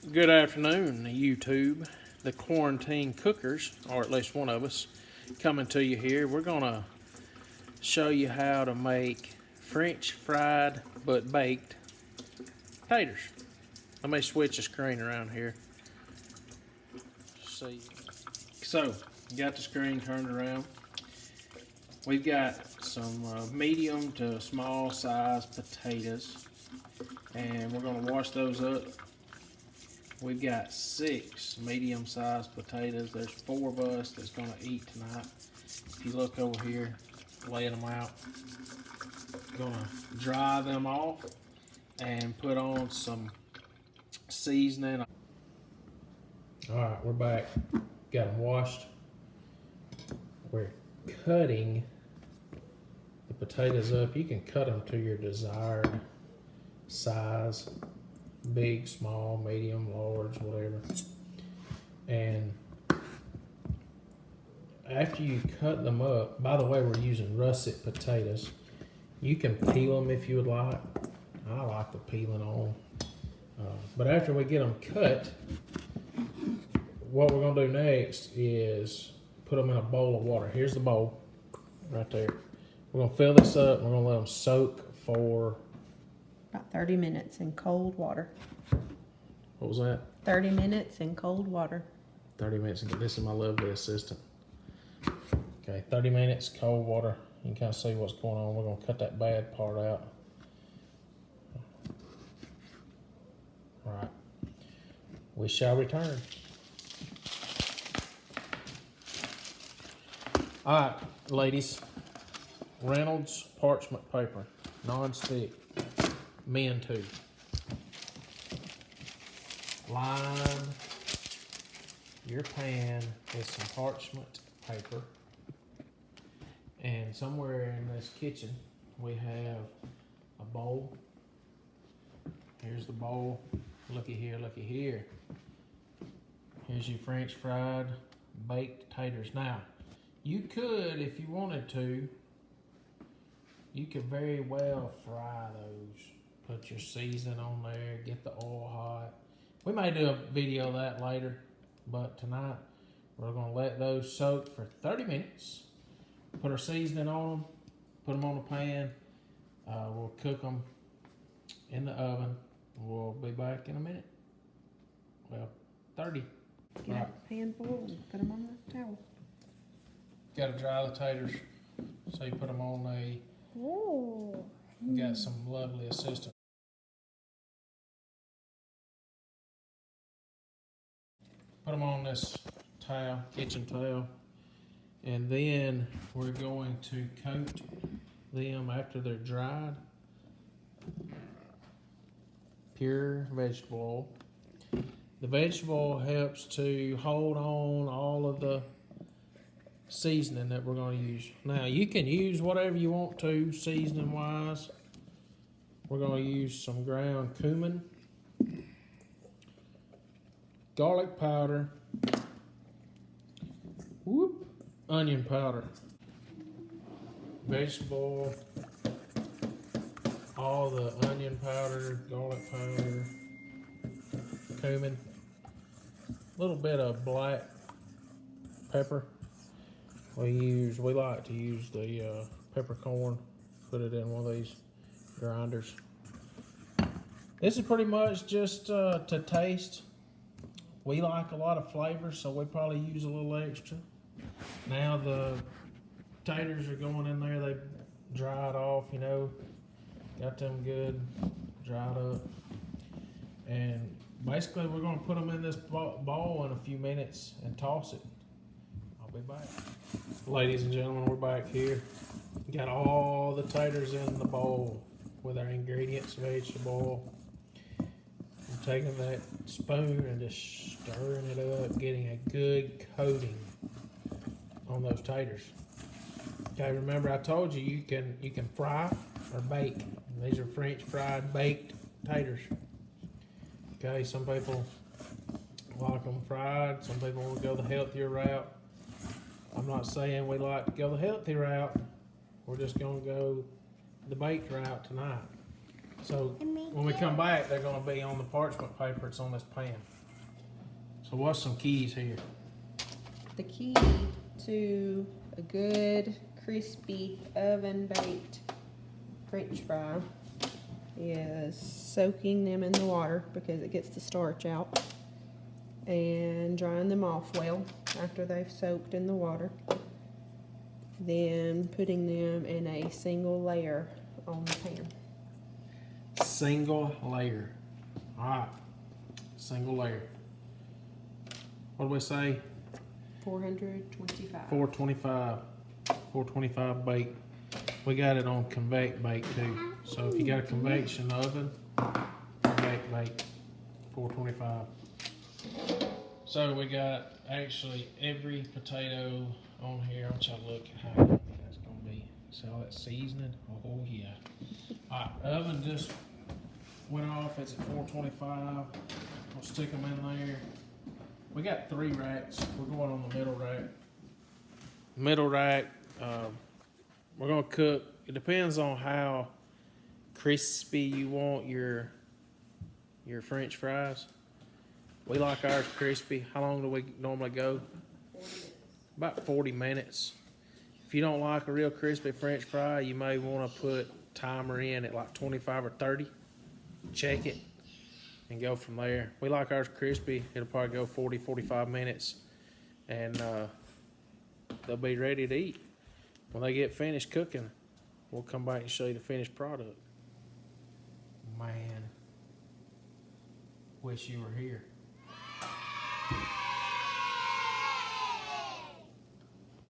Good afternoon, YouTube. The quarantine cookers, or at least one of us, coming to you here. We're gonna show you how to make French fried but baked taters. Let me switch the screen around here. See. So, got the screen turned around. We've got some medium to small size potatoes, and we're gonna wash those up. We've got 6 medium-sized potatoes. There's 4 of us that's gonna eat tonight. If you look over here, laying them out. Gonna dry them off and put on some seasoning. All right, we're back. Got them washed. We're cutting the potatoes up. You can cut them to your desired size. Big, small, medium, large, whatever. And after you cut them up, by the way, we're using russet potatoes. You can peel them if you would like. I like the peeling on. But after we get them cut, what we're gonna do next is put them in a bowl of water. Here's the bowl, right there. We're gonna fill this up. We're gonna let them soak for about 30 minutes in cold water. What was that? 30 minutes in cold water. 30 minutes. This is my lovely assistant. Okay, 30 minutes, cold water. You can kind of see what's going on. We're going to cut that bad part out. All right. We shall return. All right, ladies. Reynolds parchment paper, non-stick. Men too. Line your pan with some parchment paper, and somewhere in this kitchen we have a bowl. Here's the bowl. Looky here, looky here. Here's your French fried baked taters. Now, you could, if you wanted to, you could very well fry those. Put your seasoning on there, get the oil hot. We may do a video of that later, but tonight we're gonna let those soak for 30 minutes. Put our seasoning on them, put them on the pan. We'll cook them in the oven. We'll be back in a minute. Well, 30. Get out the pan full and put them on the towel. Gotta dry the taters, so you put them on a. Ooh. Got some lovely assistants. Put them on this towel, kitchen towel, and then we're going to coat them after they're dried. Pure vegetable oil. The vegetable oil helps to hold on all of the seasoning that we're going to use. Now, you can use whatever you want to seasoning wise. We're going to use some ground cumin, garlic powder, onion powder, vegetable oil, all the onion powder, garlic powder, cumin, a little bit of black pepper. We like to use the peppercorn, put it in one of these grinders. This is pretty much just to taste. We like a lot of flavor, so we probably use a little extra. Now the taters are going in there. They dried off, you know, got them good, dried up. And basically we're gonna put them in this bowl in a few minutes and toss it. I'll be back. Ladies and gentlemen, we're back here. Got all the taters in the bowl with our ingredients, vegetable oil. I'm taking that spoon and just stirring it up, getting a good coating on those taters. Okay, remember I told you you can fry or bake. These are French fried baked taters. Okay, some people like them fried, some people want to go the healthier route. I'm not saying we like to go the healthy route. We're just gonna go the baked route tonight. So when we come back, they're gonna be on the parchment paper. It's on this pan. So what's some keys here? The key to a good, crispy, oven-baked French fry is soaking them in the water because it gets the starch out, and drying them off well after they've soaked in the water. Then putting them in a single layer on the pan. Single layer. Alright. Single layer. What do we say? 425. 425. 425 bake. We got it on convect bake too. So if you got a convection oven, convect bake. 425. So we got actually every potato on here. I want y'all to look at how that's gonna be. See all that seasoning? Oh yeah. Alright, oven just went off. It's at 425. We'll stick them in there. We got 3 racks. We're going on the middle rack. Middle rack, we're gonna cook. It depends on how crispy you want your French fries. We like ours crispy. How long do we normally go? 40 minutes. About 40 minutes. If you don't like a real crispy French fry, you may want to put timer in at like 25 or 30. Check it and go from there. We like ours crispy. It'll probably go 40, 45 minutes, and they'll be ready to eat. When they get finished cooking, we'll come back and show you the finished product. Man, wish you were here.